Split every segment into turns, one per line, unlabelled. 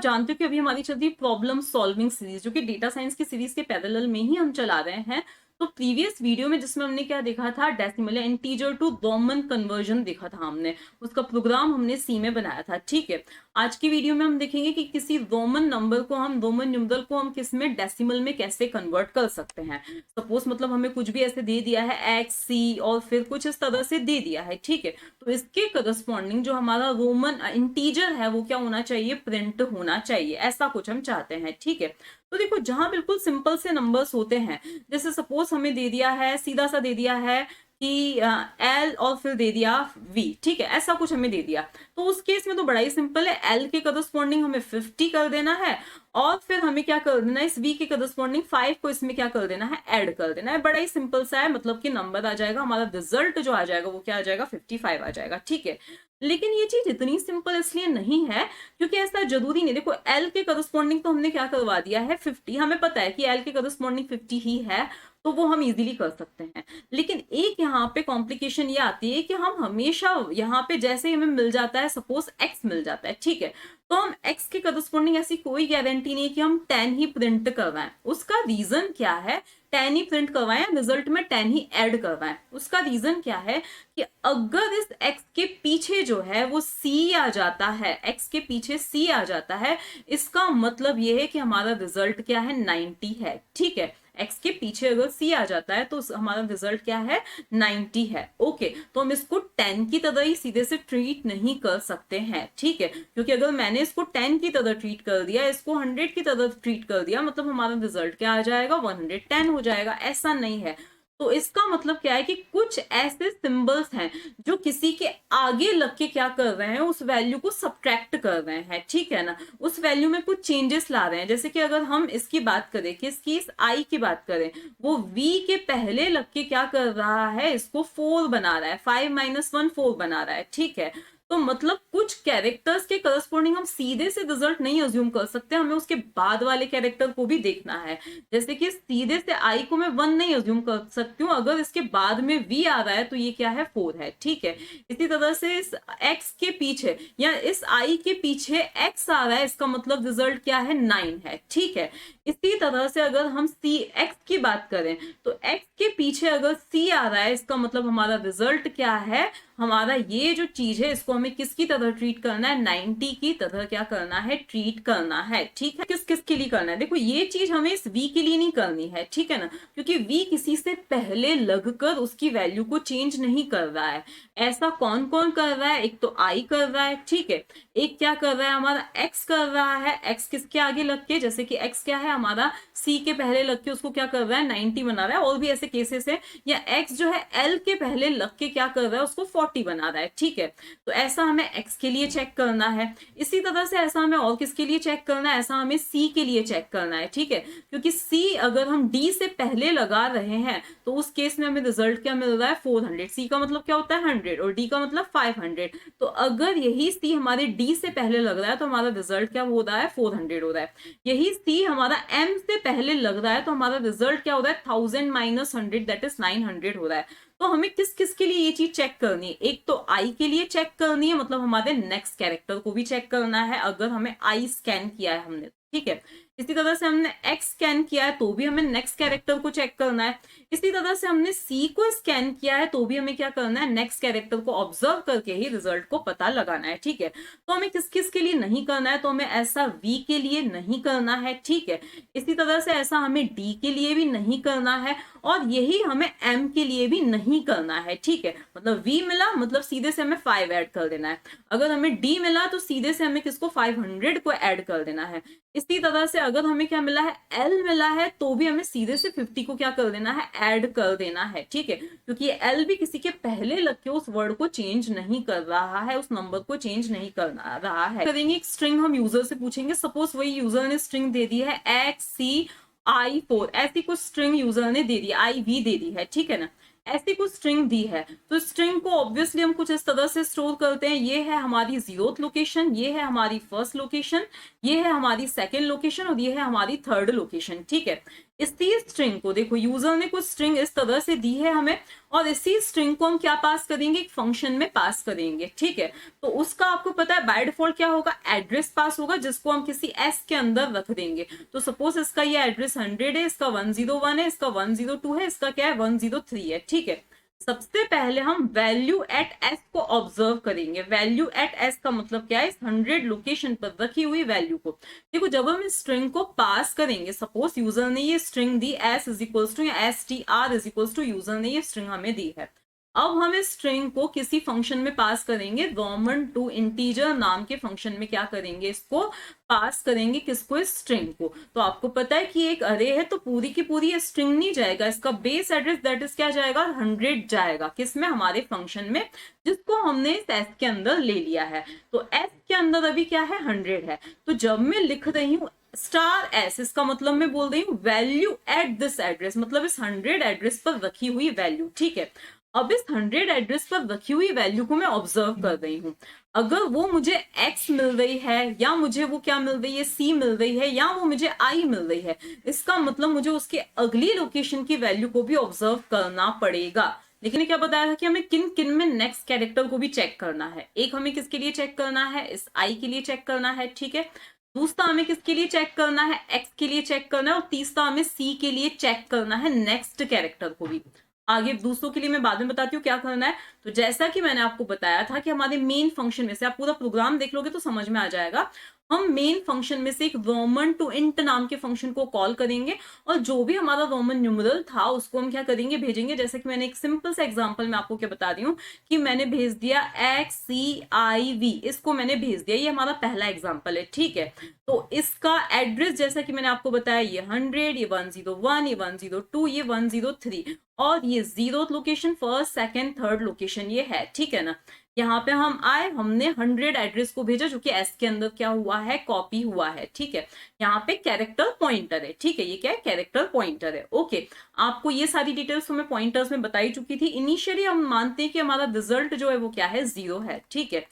जानते हो कि अभी हमारी चल रही प्रॉब्लम सॉल्विंग सीरीज, जो कि डेटा साइंस की सीरीज के पैरेलल में ही हम चला रहे हैं। तो प्रीवियस वीडियो में जिसमें हमने क्या देखा था, decimal integer to Roman conversion देखा था हमने, उसका प्रोग्राम हमने सी में बनाया था। ठीक है, आज की वीडियो में हम देखेंगे कि किसी रोमन नंबर को हम, रोमन न्यूमरल को हम किस में, डेसिमल में कैसे कन्वर्ट कर सकते हैं। सपोज मतलब हमें कुछ भी ऐसे दे दिया है एक्स सी और फिर कुछ इस तरह से दे दिया है। ठीक है, तो इसके करस्पॉन्डिंग जो हमारा रोमन इंटीजर है वो क्या होना चाहिए, प्रिंट होना चाहिए, ऐसा कुछ हम चाहते हैं। ठीक है, तो देखो जहां बिल्कुल सिंपल से नंबर्स होते हैं, जैसे सपोज हमें दे दिया है, सीधा सा दे दिया है कि एल और फिर दे दिया वी। ठीक है, ऐसा कुछ हमें दे दिया, तो उस केस में तो बड़ा ही सिंपल है, एल के करस्पॉन्डिंग हमें 50 कर देना है और फिर हमें क्या कर देना है, इस v के करस्पॉन्डिंग 5 को इसमें क्या कर देना है, ऐड कर देना है। बड़ा ही सिंपल सा है, मतलब कि नंबर आ जाएगा हमारा, रिजल्ट जो आ जाएगा वो क्या आ जाएगा, 55 आ जाएगा। ठीक है, लेकिन ये चीज इतनी सिंपल इसलिए नहीं है क्योंकि ऐसा जरूरी नहीं। देखो एल के करस्पॉन्डिंग तो हमने क्या करवा दिया है 50, हमें पता है कि एल के करस्पॉन्डिंग 50 ही है, तो वो हम इजीली कर सकते हैं। लेकिन एक यहाँ पे कॉम्प्लिकेशन ये आती है कि हम हमेशा यहाँ पे जैसे हमें मिल जाता है, सपोज एक्स मिल जाता है, ठीक है, तो हम x के करस्पॉन्डिंग ऐसी कोई गारंटी नहीं है कि हम 10 ही प्रिंट करवाएं। उसका रीजन क्या है, 10 ही प्रिंट करवाएं, रिजल्ट में 10 ही ऐड करवाएं। उसका रीजन क्या है कि अगर इस x के पीछे जो है वो c आ जाता है, x के पीछे c आ जाता है, इसका मतलब ये है कि हमारा रिजल्ट क्या है, 90 है। ठीक है, x के पीछे अगर c आ जाता है तो हमारा रिजल्ट क्या है, 90 है। ओके, तो हम इसको 10 की तरह ही सीधे से ट्रीट नहीं कर सकते हैं। ठीक है, क्योंकि अगर मैंने इसको 10 की तरह ट्रीट कर दिया, इसको 100 की तरह ट्रीट कर दिया, मतलब हमारा रिजल्ट क्या आ जाएगा, 110 हो जाएगा। ऐसा नहीं है। तो इसका मतलब क्या है कि कुछ ऐसे सिंबल्स हैं जो किसी के आगे लग के क्या कर रहे हैं, उस वैल्यू को सब्ट्रैक्ट कर रहे हैं। ठीक है ना, उस वैल्यू में कुछ चेंजेस ला रहे हैं। जैसे कि अगर हम इसकी बात करें, कि इसकी इस आई की बात करें, वो v के पहले लग के क्या कर रहा है, इसको 4 बना रहा है, 5 - 1 4 बना रहा है। ठीक है, तो मतलब कुछ कैरेक्टर्स के करस्पॉन्डिंग हम सीधे से रिजल्ट नहीं अज्यूम कर सकते, हमें उसके बाद वाले कैरेक्टर को भी देखना है। जैसे कि सीधे से आई को मैं 1 नहीं अज्यूम कर सकती हूँ, अगर इसके बाद में v आ रहा है तो ये क्या है, 4 है। ठीक है, इसी तरह से इस x के पीछे या इस i के पीछे x आ रहा है, इसका मतलब रिजल्ट क्या है, 9 है। ठीक है, इसी तरह से अगर हम x की बात करें तो x के पीछे अगर c आ रहा है, इसका मतलब हमारा रिजल्ट क्या है, हमारा ये जो चीज है इसको हमें किसकी तरह ट्रीट करना है, 90 की तरह क्या करना है, ट्रीट करना है। ठीक है, किस किस के लिए करना है, देखो ये चीज हमें इस v के लिए नहीं करनी है। ठीक है ना, क्योंकि v किसी से पहले लगकर उसकी वैल्यू को चेंज नहीं कर रहा है। ऐसा कौन कौन कर रहा है, एक तो i कर रहा है, ठीक है, एक क्या कर रहा है, हमारा x कर रहा है। x किसके आगे लग के, जैसे कि x क्या है हमारा, c के पहले लग के उसको क्या कर रहा है, 90 बना रहा है। और भी ऐसे केसेस है, या x जो है l के पहले लग के क्या कर रहा है, उसको 40 बना रहा है। ठीक है, तो ऐसा हमें x के लिए चेक करना है। इसी तरह से ऐसा हमें और किसके लिए चेक करना है, ऐसा हमें c के लिए चेक करना है। ठीक है, क्योंकि c अगर हम d से पहले लगा रहे हैं तो उस केस में हमें रिजल्ट क्या मिल रहा है, 400। c का मतलब क्या होता है, 100, और d का मतलब 500। तो अगर यही c हमारे d से पहले लग रहा है तो हमारा रिजल्ट क्या हो रहा है, 400 हो रहा है। यही c हमारा m से पहले लग रहा है तो हमारा रिजल्ट क्या हो रहा है, 1000 - 100 दैट इज 900 हो रहा है। तो हमें किस किस के लिए ये चीज चेक करनी है, एक तो आई के लिए चेक करनी है, मतलब हमारे नेक्स्ट कैरेक्टर को भी चेक करना है अगर हमें आई स्कैन किया है हमने। ठीक है, इसी तरह से हमने x स्कैन किया है तो भी हमें नेक्स्ट कैरेक्टर को चेक करना है। इसी तरह से हमने c को स्कैन किया है तो भी हमें क्या करना है, नेक्स्ट कैरेक्टर को ऑब्जर्व करके ही रिजल्ट को पता लगाना है। ठीक है, तो हमें किस किस के लिए नहीं करना है, तो हमें ऐसा v के लिए नहीं करना है। ठीक है, इसी तरह से ऐसा हमें d के लिए भी नहीं करना है, और यही हमें m के लिए भी नहीं करना है। ठीक है, मतलब v मिला मतलब सीधे से हमें 5 ऐड कर देना है, अगर हमें d मिला तो सीधे से हमें किसको, 500 को ऐड कर देना है। इसी तरह से अगर हमें क्या मिला है, L मिला है, तो भी हमें सीधे से 50 को क्या कर देना है, ऐड कर देना है। ठीक है, क्योंकि ये L भी किसी के पहले लग के उस वर्ड को चेंज नहीं कर रहा है, उस नंबर को चेंज नहीं कर रहा है। करेंगे एक स्ट्रिंग हम यूजर से पूछेंगे, सपोज वही यूजर ने स्ट्रिंग दे दी है XCI4, ऐसी कुछ स्ट्रिंग यूजर ने दे दी, IV दे दी है। ठीक है ना, ऐसी कुछ स्ट्रिंग दी है, तो स्ट्रिंग को ऑब्वियसली हम कुछ इस तरह से स्टोर करते हैं, ये है हमारी 0th लोकेशन, ये है हमारी फर्स्ट लोकेशन, ये है हमारी सेकेंड लोकेशन और ये है हमारी थर्ड लोकेशन। ठीक है, इसी स्ट्रिंग को देखो यूजर ने कुछ स्ट्रिंग इस तरह से दी है हमें, और इसी स्ट्रिंग को हम क्या पास करेंगे, एक फंक्शन में पास करेंगे। ठीक है, तो उसका आपको पता है बाय डिफॉल्ट क्या होगा, एड्रेस पास होगा, जिसको हम किसी एस के अंदर रख देंगे। तो सपोज इसका ये एड्रेस 100 है, इसका 101 है, इसका 102 है, इसका क्या है 103 है। ठीक है, सबसे पहले हम वैल्यू एट एस को ऑब्जर्व करेंगे। वैल्यू एट एस का मतलब क्या है, इस 100 लोकेशन पर रखी हुई वैल्यू को। देखो जब हम इस स्ट्रिंग को पास करेंगे, सपोज यूजर ने ये स्ट्रिंग दी एस इज इक्वल्स टू या S T R is equals to, user ने ये स्ट्रिंग हमें दी है। अब हम इस स्ट्रिंग को किसी फंक्शन में पास करेंगे, रोमन टू इंटीजर नाम के फंक्शन में क्या करेंगे, इसको पास करेंगे, किसको, इस स्ट्रिंग को। तो आपको पता है कि एक अरे है, तो पूरी की पूरी ये स्ट्रिंग नहीं जाएगा, इसका बेस एड्रेस दैट इज क्या जाएगा, 100 जाएगा, किसमें, हमारे फंक्शन में, जिसको हमने इस एस के अंदर ले लिया है। तो एस के अंदर अभी क्या है, 100 है। तो जब मैं लिख रही हूँ स्टार एस, इसका मतलब मैं बोल रही हूँ वैल्यू एट दिस एड्रेस, मतलब इस 100 एड्रेस पर रखी हुई वैल्यू। ठीक है, अब इस 100 एड्रेस पर रखी हुई वैल्यू को मैं ऑब्जर्व कर रही हूँ। अगर वो मुझे x मिल रही है, या मुझे वो क्या मिल रही है, c मिल रही है, या वो मुझे i मिल रही है, इसका मतलब मुझे उसके अगली लोकेशन की वैल्यू को भी ऑब्जर्व करना पड़ेगा। लेकिन क्या बताया था कि हमें किन किन में नेक्स्ट कैरेक्टर को भी चेक करना है। एक हमें किसके लिए चेक करना है, इस i के लिए चेक करना है। ठीक है, दूसरा हमें किसके लिए चेक करना है, x के लिए चेक करना है, और तीसरा हमें c के लिए चेक करना है नेक्स्ट कैरेक्टर को भी। आगे दूसरों के लिए मैं बाद में बताती हूँ क्या करना है। तो जैसा कि मैंने आपको बताया था कि हमारे मेन फंक्शन में से, आप पूरा प्रोग्राम देख लोगे तो समझ में आ जाएगा, हम मेन फंक्शन में से एक रोमन टू इंट नाम के फंक्शन को कॉल करेंगे, और जो भी हमारा रोमन न्यूमरल था उसको हम क्या करेंगे, भेजेंगे। जैसे कि मैंने एक सिंपल सा एग्जांपल में आपको क्या बता रही हूँ कि मैंने भेज दिया XCIV, इसको मैंने भेज दिया, ये हमारा पहला एग्जाम्पल है। ठीक है, तो इसका एड्रेस जैसा कि मैंने आपको बताया, ये 100, ये 101, ये 102, ये 103, और ये 0th location, first second third location ये है। ठीक है ना, यहाँ पे हम आए, हमने 100 एड्रेस को भेजा जो कि एस के अंदर क्या हुआ है, कॉपी हुआ है। ठीक है, यहाँ पे कैरेक्टर पॉइंटर है। ठीक है, ये क्या है, कैरेक्टर पॉइंटर है। ओके, आपको ये सारी डिटेल्स मैं पॉइंटर्स में बताई चुकी थी। इनिशियली हम मानते हैं कि हमारा रिजल्ट जो है वो क्या है, 0 है। ठीक है,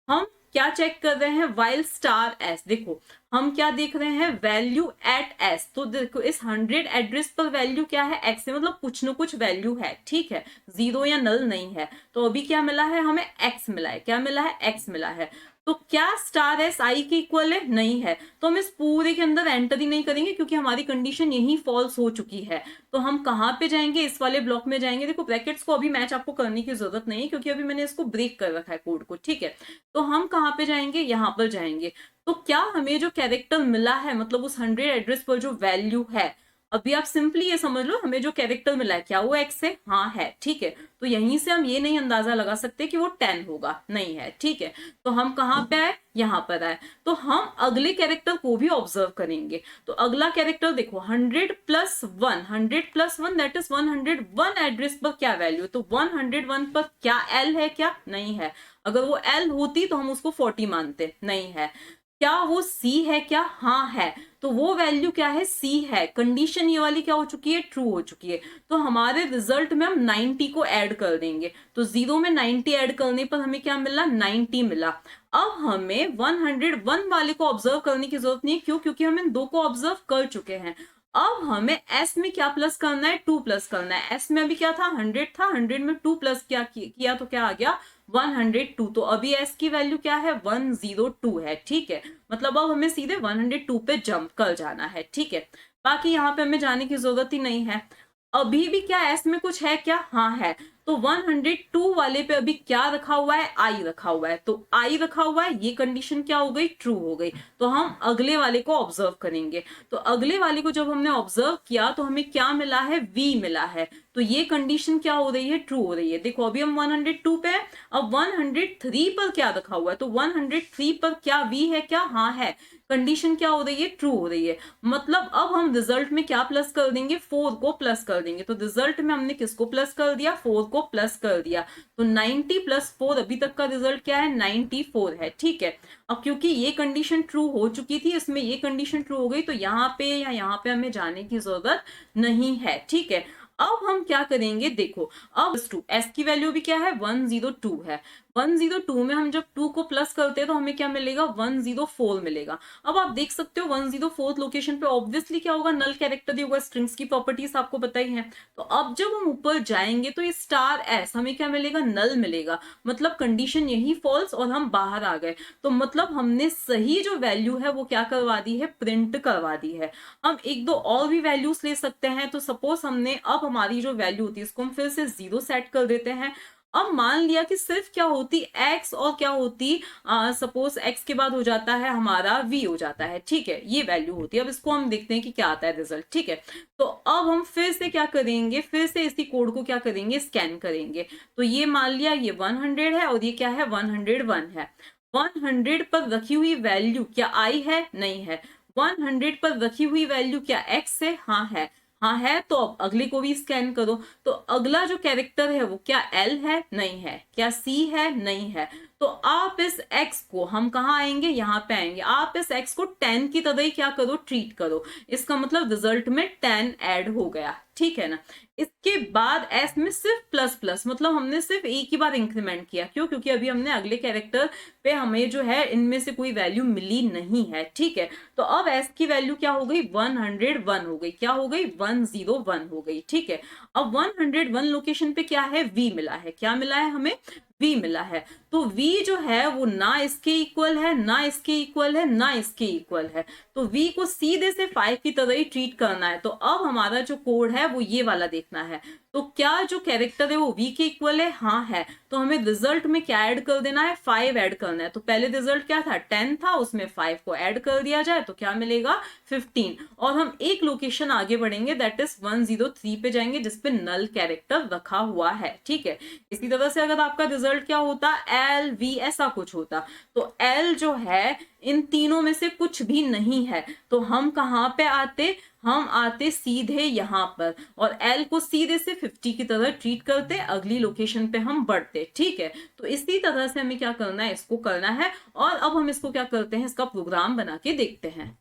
हम क्या चेक कर रहे हैं, वाइल स्टार एस। देखो हम क्या देख रहे हैं, वैल्यू एट एस। तो देखो इस 100 एड्रेस पर वैल्यू क्या है, एक्स है, मतलब कुछ न कुछ वैल्यू है। ठीक है, 0 या नल नहीं है। तो अभी क्या मिला है, हमें एक्स मिला है। क्या मिला है, एक्स मिला है। तो क्या स्टार एस आई के इक्वल है, नहीं है। तो हम इस पूरे के अंदर एंटर ही नहीं करेंगे, क्योंकि हमारी कंडीशन यही फॉल्स हो चुकी है। तो हम कहाँ पे जाएंगे, इस वाले ब्लॉक में जाएंगे। देखो ब्रैकेट्स को अभी मैच आपको करने की जरूरत नहीं है, क्योंकि अभी मैंने इसको ब्रेक कर रखा है कोड को। ठीक है, तो हम कहाँ पे जाएंगे, यहाँ पर जाएंगे। तो क्या हमें जो कैरेक्टर मिला है, मतलब उस 100 एड्रेस पर जो वैल्यू है, अभी आप सिंपली ये समझ लो, हमें जो कैरेक्टर मिला है क्या वो एक्स है, हाँ है। ठीक है, तो यहीं से हम ये नहीं अंदाजा लगा सकते कि वो 10 होगा, नहीं है। ठीक है, तो हम कहाँ पे आए, यहाँ पर आए। तो हम अगले कैरेक्टर को भी ऑब्जर्व करेंगे। तो अगला कैरेक्टर देखो, 100 plus 1, 100 plus 1 that is 101 address पर क्या वैल्यू, तो 101 पर क्या एल है, क्या नहीं है। अगर वो एल होती तो हम उसको 40 मानते, नहीं है। क्या वो सी है, क्या, हाँ है। तो वो वैल्यू क्या है, सी है। कंडीशन ये वाली क्या हो चुकी है, ट्रू हो चुकी है। तो हमारे रिजल्ट में हम 90 को ऐड कर देंगे। तो 0 में 90 ऐड करने पर हमें क्या मिला, 90 मिला। अब हमें 101 वाले को ऑब्जर्व करने की जरूरत नहीं, क्यों, क्योंकि हम इन दो को ऑब्जर्व कर चुके हैं। अब हमें एस में क्या प्लस करना है, 2 प्लस करना है। एस में अभी क्या था, 100 था, 100 में 2 प्लस क्या किया तो क्या आ गया, 102। तो अभी एस की वैल्यू क्या है, 102 है। ठीक है, मतलब अब हमें सीधे 102 पे जंप कर जाना है। ठीक है, बाकी यहाँ पे हमें जाने की जरूरत ही नहीं है। अभी भी क्या एस में कुछ है, क्या, हाँ है। तो 102 वाले पे अभी क्या रखा हुआ है, आई रखा हुआ है। तो आई रखा हुआ है, ये कंडीशन क्या हो गई, ट्रू हो गई। तो हम अगले वाले को ऑब्जर्व करेंगे। तो अगले वाले को जब हमने ऑब्जर्व किया तो हमें क्या मिला है, वी मिला है। तो ये कंडीशन क्या हो रही है, ट्रू हो रही है। देखो अभी हम 102 पे है, अब 103 पर क्या रखा हुआ है, तो 103 पर क्या वी है, क्या, हाँ है। कंडीशन क्या हो रही है, ट्रू हो रही है। मतलब अब हम रिजल्ट में क्या प्लस कर देंगे, 4 को प्लस कर देंगे। तो रिजल्ट में हमने किसको प्लस कर दिया, 4 को प्लस कर दिया। तो 90 प्लस 4, अभी तक का रिजल्ट क्या है, 94 है। ठीक है, अब क्योंकि ये कंडीशन ट्रू हो चुकी थी, इसमें ये कंडीशन ट्रू हो गई, तो यहाँ पे या यहाँ पे हमें जाने की जरूरत नहीं है। ठीक है, अब हम क्या करेंगे, देखो अब 2 s की वैल्यू भी क्या है 102 है। 102 में हम जब 2 को प्लस करते हैं तो हमें क्या मिलेगा 104 मिलेगा। अब आप देख सकते हो 104 लोकेशन पे ऑब्वियसली क्या होगा, नल कैरेक्टर ही होगा, स्ट्रिंग्स की प्रॉपर्टीज आपको पता ही है। तो अब जब हम ऊपर जाएंगे तो ये स्टार एस हमें क्या मिलेगा, नल मिलेगा, मतलब कंडीशन यही फॉल्स और हम बाहर आ गए। तो मतलब हमने सही जो वैल्यू है वो क्या करवा दी है, प्रिंट करवा दी है। हम एक दो और भी वैल्यूज ले सकते हैं। तो सपोज हमने अब हमारी जो वैल्यू होती है इसको हम फिर से 0 सेट कर देते हैं। अब मान लिया कि सिर्फ क्या होती x और क्या होती, सपोज x के बाद हो जाता है हमारा v हो जाता है, ठीक है, ये वैल्यू होती है। अब इसको हम देखते हैं कि क्या आता है रिजल्ट, ठीक है। तो अब हम फिर से क्या करेंगे, फिर से इसी कोड को क्या करेंगे, स्कैन करेंगे। तो ये मान लिया ये 100 है और ये क्या है 101 है। 100 पर रखी हुई वैल्यू क्या i है, नहीं है। 100 पर रखी हुई वैल्यू क्या x है, हाँ है। हाँ है, तो अब अगले को भी स्कैन करो। तो अगला जो कैरेक्टर है वो क्या L है, नहीं है। क्या C है, नहीं है। तो आप इस x को, हम कहाँ आएंगे, यहाँ पे आएंगे। आप इस x को 10 की तरह ही क्या करो, ट्रीट करो। इसका मतलब रिजल्ट में 10 ऐड हो गया, ठीक है ना। इसके बाद s में सिर्फ प्लस प्लस, मतलब हमने सिर्फ एक ही बार इंक्रीमेंट किया। क्यों, क्योंकि अभी हमने अगले कैरेक्टर पे हमें जो है इनमें से कोई वैल्यू मिली नहीं है, ठीक है। तो अब s की वैल्यू क्या हो गई, 101 हो गई। क्या हो गई, 101 हो गई, ठीक है। अब 101 लोकेशन पे क्या है, v मिला है। क्या मिला है हमें, v मिला है। तो v जो है वो ना इसके इक्वल है, ना इसके इक्वल है, ना इसके इक्वल है। तो v को सीधे से 5 की तरह ही ट्रीट करना है। तो अब हमारा जो कोड है वो ये वाला देखना है। तो क्या जो कैरेक्टर है वो v के इक्वल है, हाँ है। तो हमें रिजल्ट में क्या ऐड कर देना है, 5 ऐड करना है। तो पहले रिजल्ट क्या था, 10 था, उसमें 5 को ऐड कर दिया जाए तो क्या मिलेगा 15। और हम एक लोकेशन आगे बढ़ेंगे, दैट इज 103 पे जाएंगे जिसपे नल कैरेक्टर रखा हुआ है, ठीक है। इसी तरह से अगर आपका रिजल्ट क्या होता, एल वी ऐसा कुछ होता, तो एल जो है इन तीनों में से कुछ भी नहीं है। तो हम कहाँ पे आते, हम आते सीधे यहाँ पर और L को सीधे से 50 की तरह ट्रीट करते, अगली लोकेशन पे हम बढ़ते, ठीक है। तो इसी तरह से हमें क्या करना है, इसको करना है। और अब हम इसको क्या करते हैं, इसका प्रोग्राम बना के देखते हैं।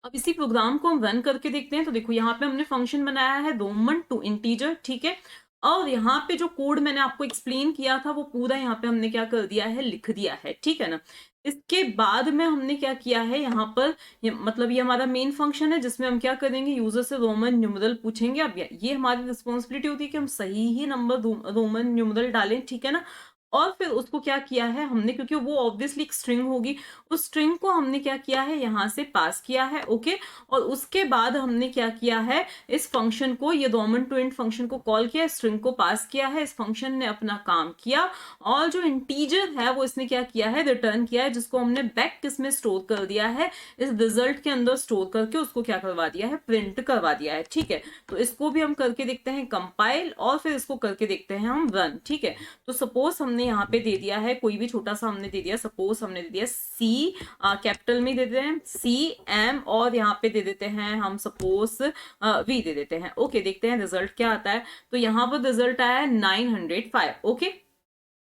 अब इसी प्रोग्राम को हम रन करके देखते हैं। तो देखो यहाँ पे हमने फंक्शन बनाया है रोमन टू इंटीजर, ठीक है। और यहाँ पे जो कोड मैंने आपको एक्सप्लेन किया था वो पूरा यहाँ पे हमने क्या कर दिया है, लिख दिया है, ठीक है ना। इसके बाद में हमने क्या किया है यहाँ पर, मतलब ये हमारा मेन फंक्शन है जिसमें हम क्या करेंगे, यूजर से रोमन न्यूमरल पूछेंगे। अब ये हमारी रिस्पॉन्सिबिलिटी होती है कि हम सही ही नंबर रोमन न्यूमरल डालें, ठीक है ना। और फिर उसको क्या किया है हमने, क्योंकि वो ऑब्वियसली एक स्ट्रिंग होगी, उस स्ट्रिंग को हमने क्या किया है, यहाँ से पास किया है, ओके। और उसके बाद हमने क्या किया है, इस फंक्शन को, ये रोमन टू इंट फंक्शन को कॉल किया, स्ट्रिंग को पास किया है, इस फंक्शन ने अपना काम किया। और जो इंटीजर है वो इसने क्या किया है, रिटर्न किया है, जिसको हमने बैक किसमें स्टोर कर दिया है, इस रिजल्ट के अंदर स्टोर करके उसको क्या करवा दिया है, प्रिंट करवा दिया है, ठीक है। तो इसको भी हम करके देखते हैं कंपाइल, और फिर इसको करके देखते हैं हम रन, ठीक है। तो सपोज हमने यहाँ पे दे दिया है, कोई भी छोटा सा हमने दे दिया, सपोज हमने दे दिया सी, कैपिटल में दे देते हैं सी एम, और यहाँ पे दे देते हैं हम सपोज वी दे देते हैं, ओके। देखते हैं रिजल्ट क्या आता है। तो यहाँ पर रिजल्ट आया है 905, ओके।